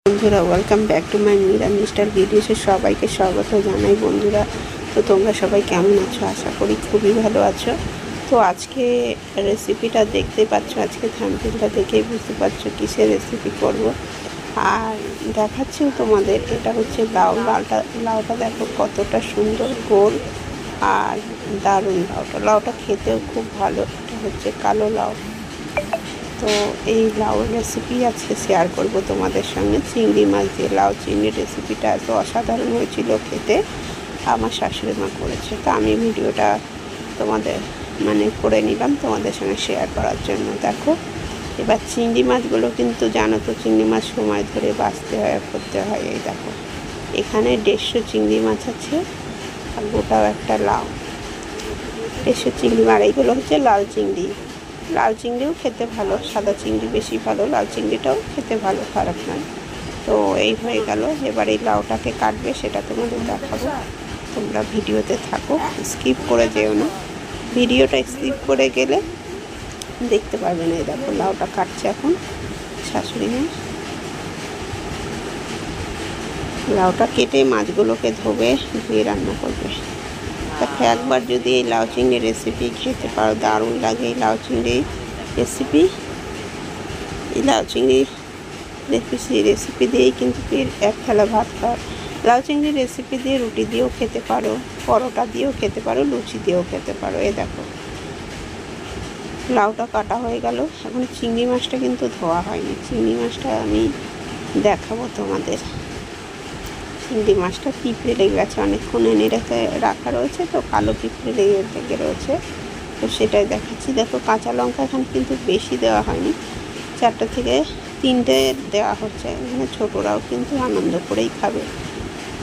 বন্ধুরা welcome back to my Meera mister ভিডিওসে সবাইকে স্বাগত জানাই। বন্ধুরা, তো তোমরা সবাই কেমন আছো? আশা করি খুবই ভালো আছো। তো আজকে রেসিপিটা দেখতে পাচ্ছ, আজকে থাম্বনেলটা দেখেই বুঝতে পারছো কিসের রেসিপি করব। আর দেখাচ্ছিও তোমাদের, এটা হচ্ছে লাউটা দেখো কতটা সুন্দর গোল আর দারুণ। লাউটা খেতেও খুব ভালো। এটা হচ্ছে কালো লাউ। তো এই লাউ রেসিপি আজকে শেয়ার করব তোমাদের সঙ্গে। চিংড়ি মাছ দিয়ে লাউ চিংড়ি রেসিপিটা এত অসাধারণ হয়েছিল খেতে, আমার শাশুড়ি মা করেছে। তো আমি ভিডিওটা তোমাদের করে নিলাম তোমাদের সঙ্গে শেয়ার করার জন্য। দেখো, এবার চিংড়ি মাছগুলো কিন্তু জানো তো, চিংড়ি মাছ সময় ধরে বাছতে হয়, করতে হয়। এই দেখো, এখানে 150 চিংড়ি মাছ আছে আর গোটাও একটা লাউ। 150 চিংড়ি মাছ, এইগুলো হচ্ছে লাল চিংড়ি। লাল চিংড়িও খেতে ভালো, সাদা চিংড়ি বেশি ভালো, লাল চিংড়িটাও খেতে ভালো, খারাপ নয়। তো এই হয়ে গেল। এবার এই লাউটাকে কাটবে, সেটা তোমাদের দেখাবো। তোমরা ভিডিওতে থাকো, স্কিপ করে যেও না। ভিডিওটা স্কিপ করে গেলে দেখতে পারবে না। এই দেখো, লাউটা কাটছে এখন শাশুড়ি মা। লাউটা কেটে মাছগুলোকে ধুয়ে রান্না করবে। দেখো, একবার যদি এই লাউ চিংড়ি রেসিপি খেতে পারো, দারুণ লাগে এই লাউ চিংড়ি রেসিপি। এই লাউ চিংড়ি রেসিপি দিয়েই কিন্তু এক থালা ভাত খাওয়া। লাউ চিংড়ি রেসিপি দিয়ে রুটি দিয়েও খেতে পারো, পরোটা দিয়েও খেতে পারো, লুচি দিয়েও খেতে পারো। এই দেখো, লাউটা কাটা হয়ে গেল। এখন চিংড়ি মাছটা কিন্তু ধোয়া হয়নি। চিংড়ি মাছটা আমি দেখাবো তোমাদের। চিংড়ি মাছটা পিঁপড়ে লেগে গেছে, অনেকক্ষণ এনে রাখা রয়েছে, তো কালো পিঁপড়ে লেগে রয়েছে, তো সেটাই দেখাচ্ছি। দেখো, কাঁচা লঙ্কা এখানে কিন্তু বেশি দেওয়া হয়নি, 4 থেকে 3টে দেওয়া হচ্ছে। এখানে ছোটরাও কিন্তু আনন্দ করেই খাবে।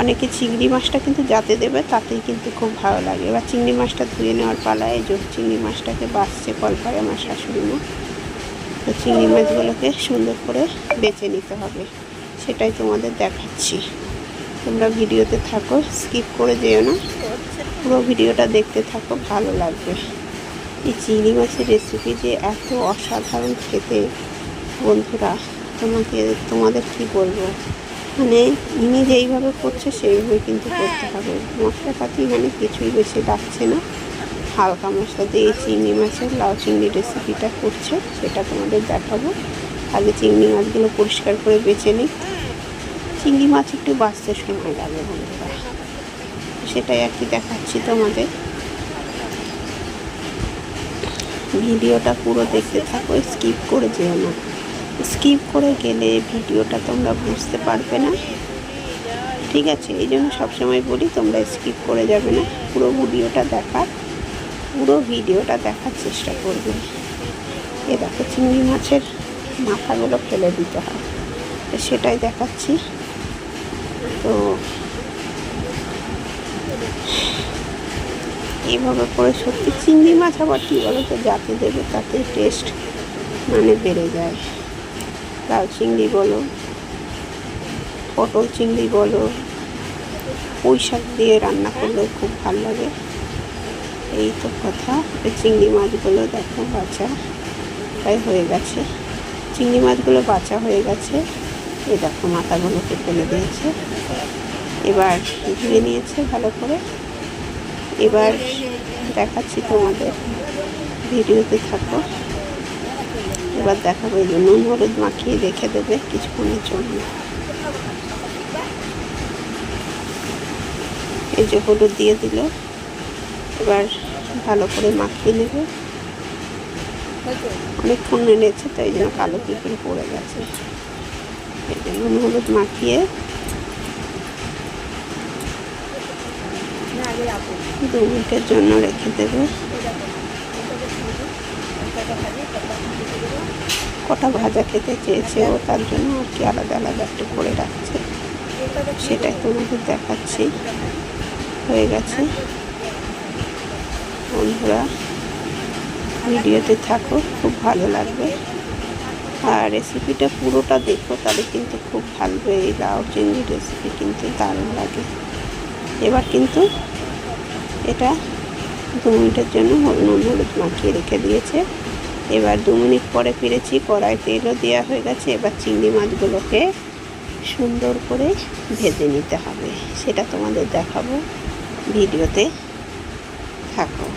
অনেকে চিংড়ি মাছটা কিন্তু যাতে দেবে তাতেই কিন্তু খুব ভালো লাগে। এবার চিংড়ি মাছটা ধুয়ে নেওয়ার পালায়। এই যে চিংড়ি মাছটাকে বাছছে কলপায় আমার শাশুড়ি মা। তো চিংড়ি মাছগুলোকে সুন্দর করে বেছে নিতে হবে, সেটাই তোমাদের দেখাচ্ছি। তোমরা ভিডিওতে থাকো, স্কিপ করে যেও না, পুরো ভিডিওটা দেখতে থাকো, ভালো লাগবে। এই চিংড়ি মাছের রেসিপি যে এত অসাধারণ খেতে, বন্ধুরা তোমাদের কি বলবো। ইনি যেইভাবে করছে সেইভাবে কিন্তু করতে হবে। মশলাপাতি এখানে কিছুই বেশি লাগছে না, হালকা মশলা দিয়ে চিংড়ি মাছের লাউ চিংড়ি রেসিপিটা করছে, সেটা তোমাদের দেখাবো। আগে চিংড়ি মাছগুলো পরিষ্কার করে বেছে নিই। চিংড়ি মাছ একটু বাছতে সময় লাগে বন্ধুরা, সেটাই আর কি দেখাচ্ছি তোমাদের। ভিডিওটা পুরো দেখতে থাকো, স্কিপ করে যেও না। স্কিপ করে গেলে ভিডিওটা তোমরা বুঝতে পারবে না, ঠিক আছে? এই জন্য সবসময় বলি তোমরা স্কিপ করে যাবে না, পুরো ভিডিওটা দেখার চেষ্টা করবে। এ দেখো, চিংড়ি মাছের মাথাগুলো ফেলে দিতে হয়, সেটাই দেখাচ্ছি। তো এইভাবে করে সত্যি চিংড়ি মাছ আবার কী বলো তো, যাতে দেবে তাতে টেস্ট বেড়ে যায়। লাউ চিংড়ি বলো, পটল চিংড়ি বলো, পুঁই শাক দিয়ে রান্না করলেও খুব ভালো লাগে। এই তো কথা। চিংড়ি মাছগুলো দেখো বাছা প্রায় হয়ে গেছে। চিংড়ি মাছগুলো বাছা হয়ে গেছে। এই দেখো, মাথাগুলোকে ফেলে দিয়েছে, এবার ধুয়ে নিয়েছে ভালো করে। এবার দেখাচ্ছি তোমাদের, ভিডিওতে থাকো। এবার দেখাবো, এই যে নুন হলুদ মাখিয়ে রেখে দেবে কিছুক্ষণের জন্য। এই যে হলুদ দিয়ে দিল, এবার ভালো করে মাখিয়ে নেবে। অনেকক্ষণ নেড়েছে, তো এই জন্য কালো পিঁপড়ে পড়ে গেছে। এই যে নুন হলুদ মাখিয়ে 2 মিনিটের জন্য রেখে দেবে। কটা ভাজা খেতে চেয়েছে ও, তার জন্য আর কি আলাদা আলাদা একটু করে রাখছে, সেটাই তোমাদের দেখাচ্ছি। হয়ে গেছে বন্ধুরা, ভিডিওতে থাকো, খুব ভালো লাগবে। আর রেসিপিটা পুরোটা দেখো, তাহলে কিন্তু খুব ভালো। এই লাউ চিংড়ি রেসিপি কিন্তু দারুণ লাগে। এবার কিন্তু এটা 2 মিনিটের জন্য নুন হলুদ মাখিয়ে রেখে দিয়েছে। এবার 2 মিনিট পরে ফিরেছি, কড়াই তেলও দেওয়া হয়ে গেছে। এবার চিংড়ি মাছগুলোকে সুন্দর করে ভেজে নিতে হবে, সেটা তোমাদের দেখাবো ভিডিওতে। থাকো,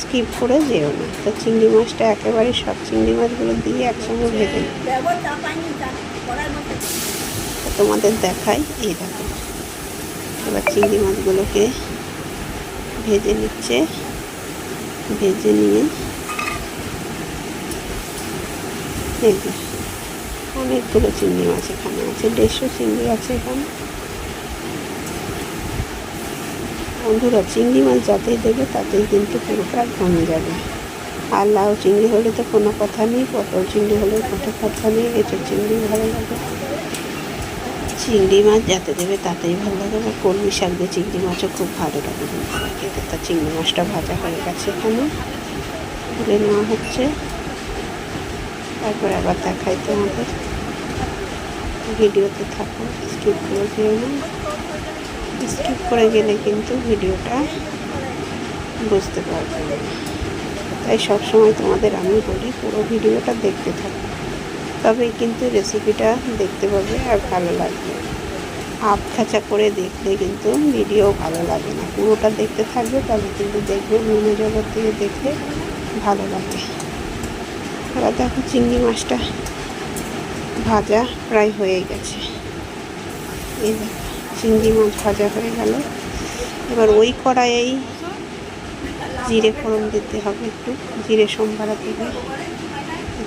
স্কিপ করে যেও না। তো চিংড়ি মাছটা একেবারে সব চিংড়ি মাছগুলো দিয়ে একসঙ্গে ভেজে তোমাদের দেখাই। এই দেখো, এবার চিংড়ি মাছগুলোকে ভেজে নিচ্ছে। ভেজে নিয়ে অনেকগুলো চিংড়ি মাছ এখানে আছে, 150 চিংড়ি আছে এখানে। বন্ধুরা, চিংড়ি মাছ যাতেই দেবে তাতেই কিন্তু পুরোটা কমে যাবে। আর লাউ চিংড়ি হলে তো কোনো কথা নেই, পটল চিংড়ি হলে কোনো কথা নেই, এঁচড় চিংড়ি ভালো লাগে। চিংড়ি মাছ যাতে দেবে তাতেই ভালো লাগে। বা কলমি শাক দিয়ে চিংড়ি মাছও খুব ভালো লাগে খেতে। তা চিংড়ি মাছটা ভাজা হয়ে গেছে, এখানে তুলে নেওয়া হচ্ছে। তারপর আবার দেখাই তোমাদের, ভিডিওতে থাকো, স্কিপ করে যেও না। স্কিপ করে গেলে কিন্তু ভিডিওটা বুঝতে পারবে না। তাই সবসময় তোমাদের আমি বলি পুরো ভিডিওটা দেখতে থাকো, তবেই কিন্তু রেসিপিটা দেখতে পাবে আর ভালো লাগবে। হাফ খাঁচা করে দেখলে কিন্তু ভিডিও ভালো লাগে না, পুরোটা দেখতে থাকবে, তবে কিন্তু দেখবে মনোযোগ দিয়ে দেখলে ভালো লাগে। এবার দেখো, চিংড়ি মাছটা ভাজা প্রায় হয়ে গেছে। এই দেখো, চিংড়ি মাছ ভাজা হয়ে গেল। এবার ওই কড়াইয়েই জিরে ফোড়ন দিতে হবে, একটু জিরে সম্বারা দেবে।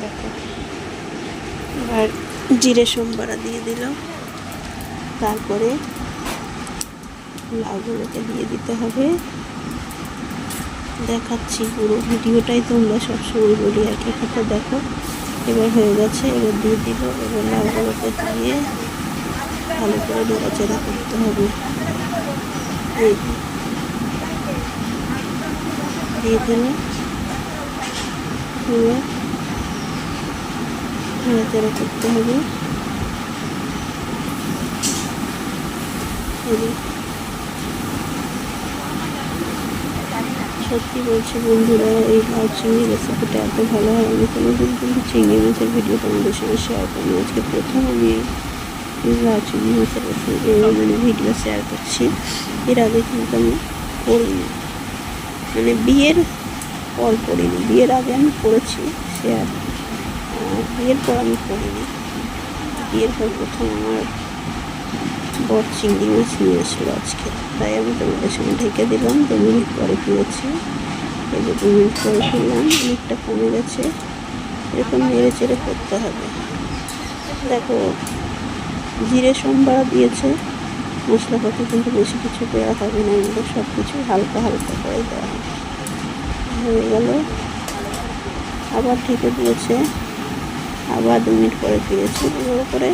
দেখো, এবার জিরে সম্বারা দিয়ে দিল। তারপরে লাউগুলোকে দিয়ে দিতে হবে। দেখাচ্ছি পুরো ভিডিওটাই, তোমরা সবসময় বলি একই কথা। দেখো, এবার হয়ে গেছে, এবার দিয়ে দিল। এবার লাউগুলোকে দিয়ে ভালো করে নাড়াচাড়া করতে হবে। এই দিয়ে দিল, এবার নাড়াচাড়া করতে হবে। সত্যি বলছি বন্ধুরা, এই লাউ চিংড়ি রেসিপিটা এত ভালো হয়। আমি কোনোদিন কিন্তু চিংড়ি মাছের ভিডিও তোমাদের সঙ্গে শেয়ার করিনি, আজকে প্রথম আমি লাউ চিংড়ি মাছের রেসিপি ভিডিও শেয়ার করছি। এর আগে কিন্তু আমি করিনি, বিয়ের পর করিনি। বিয়ের আগে আমি করেছি শেয়ার, বিয়ের পর আমি করিনি। বিয়ের পর প্রথম আমার বর চিংড়ি মাছ নিয়ে আসলো আজকে, তাই আমি তোমাদের সঙ্গে ঢেকে দিলাম। 2 মিনিট পরে ফিরেছি। এই যে 2 মিনিট পরে ফিরলাম, অনেকটা কমে গেছে। এরকম নেড়ে চেড়ে করতে হবে। দেখো, জিরে সম্বারা দিয়েছে, মশলাপাতি কিন্তু বেশি কিছু দেওয়া হবে না, এগুলো সব কিছু হালকা হালকা করে দেওয়া হবে। হয়ে গেল, আবার ঢেকে দিয়েছে। আবার 2 মিনিট পরে ফিরেছি। এভাবে করে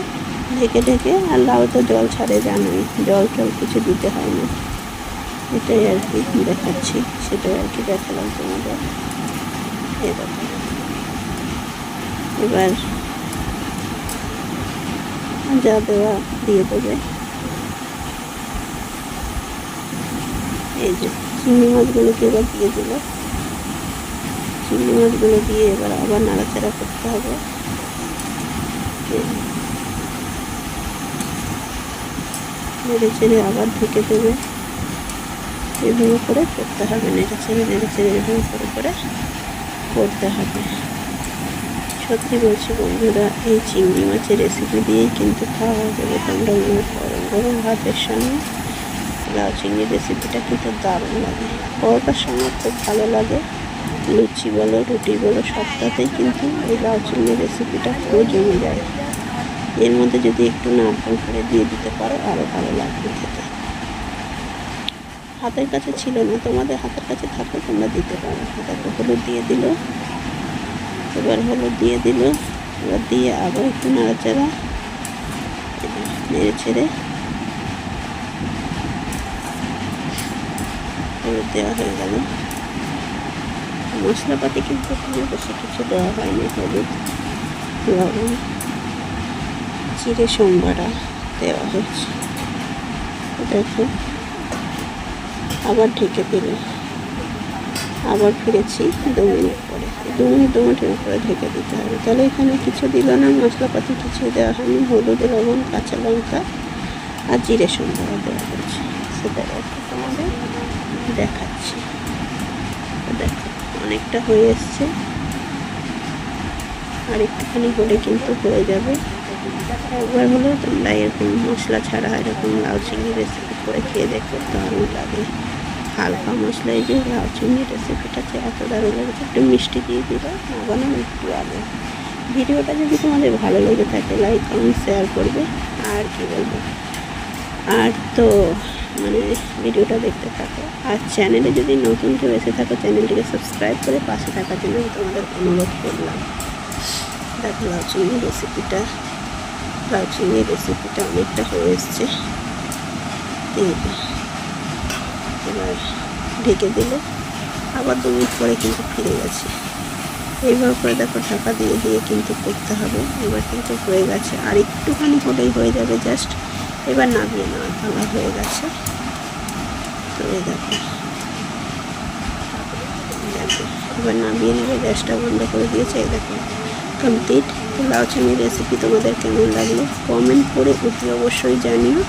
ঢেকে ঢেকে, আর লাউ তো জল ছাড়ে, জানোই, জল কিছু দিতে হয় না। এটাই আর কি দেখাচ্ছি, সেটাই আর কি দেখালাম তোমাদের। এবার যা দেওয়া দিয়ে দেবে। এই যে চিংড়ি মাছগুলোকে এবার দিয়ে দিল। চিংড়ি মাছগুলো দিয়ে এবার আবার নাড়াচাড়া করতে হবে। নেড়ে চেড়ে আবার ঢেকে দেবে। এভাবে করে করতে হবে, নেড়ে চেড়ে এভাবে করে করতে হবে। সত্যি বলছি বন্ধুরা, এই চিংড়ি মাছের রেসিপি দিয়েই কিন্তু খাওয়া যাবে তোমরা গরম গরম ভাতের সঙ্গে। লাউ চিংড়ি রেসিপিটা কিন্তু দারুণ লাগে, পরোটার সঙ্গে খুব ভালো লাগে। লুচি বলো, রুটি বলো, সবটাতেই কিন্তু এই লাউ চিংড়ি রেসিপিটা পুরো জমে যায়। এর মধ্যে যদি একটু নারকেল করে দিয়ে দিতে পারো, আরও ভালো লাগবে খেতে। হাতের কাছে ছিল না, তোমাদের হাতের কাছে থাকলে তোমরা দিতে পারো। দেখো, হলুদ দিয়ে দিল। এবার হলুদ দিয়ে দিল, এবার দিয়ে আবার একটু নাড়াচাড়া নেড়ে ছেড়ে হলুদ দেওয়া হয়ে গেল। মশলাপাতি কিন্তু এখানে বেশি কিছু দেওয়া হয়নি, হলুদ, লবণ, জিরে সম্বারা দেওয়া হচ্ছে। দেখো, আবার ঢেকে দিলে আবার ফিরেছি 2 মিনিট পরে। 2 মিনিটের উপরে ঢেকে দিতে হবে। তাহলে এখানে কিছু দিল না, মশলাপাতি কিছু দেওয়া হয়নি, হলুদ, লবণ, কাঁচা লঙ্কা আর জিরে সম্বরা দেওয়া হয়েছে। সেটা একটু তোমাদের দেখাচ্ছি। দেখো অনেকটা হয়ে এসছে, আর একটুখানি হলে কিন্তু হয়ে যাবে। একবার হলেও তোমরা এরকম মশলা ছাড়া এরকম লাউ চিংড়ি রেসিপি করে খেয়ে দেখো, দারুণ লাগে। হালকা মশলায় যে লাউ চিংড়ি রেসিপিটা এত দারুণ লেগেছে। একটু মিষ্টি দিয়ে দিলে বানানো একটু আগে। ভিডিওটা যদি তোমাদের ভালো লেগে থাকে লাইক কমেন্ট শেয়ার করবে। আর কি বলবো, আর তো মানে ভিডিওটা দেখতে থাকো। আর চ্যানেলে যদি নতুন কেউ এসে থাকো চ্যানেলটিকে সাবস্ক্রাইব করে পাশে থাকার জন্য আমি তোমাদের অনুরোধ করলাম। দেখো লাউ চিংড়ি রেসিপিটা অনেকটা হয়ে এসছে। এবার ঢেকে দিলে আবার 2 মিনিট পরে কিন্তু ফিরে গেছে। এইভাবে করে দেখো ঢাকা দিয়ে দিয়ে কিন্তু করতে হবে। এবার কিন্তু হয়ে গেছে, আর একটুখানি হলেই হয়ে যাবে জাস্ট। এবার নামিয়ে নেওয়ার পালা হয়ে গেছে। তো এই দেখো এবার নামিয়ে নেবে, গ্যাসটা বন্ধ করে দিয়েছে। এই দেখো কমপ্লিট লাউ চিংড়ি রেসিপি। তোমাদের কেমন লাগলো কমেন্ট করে অতি অবশ্যই জানিও।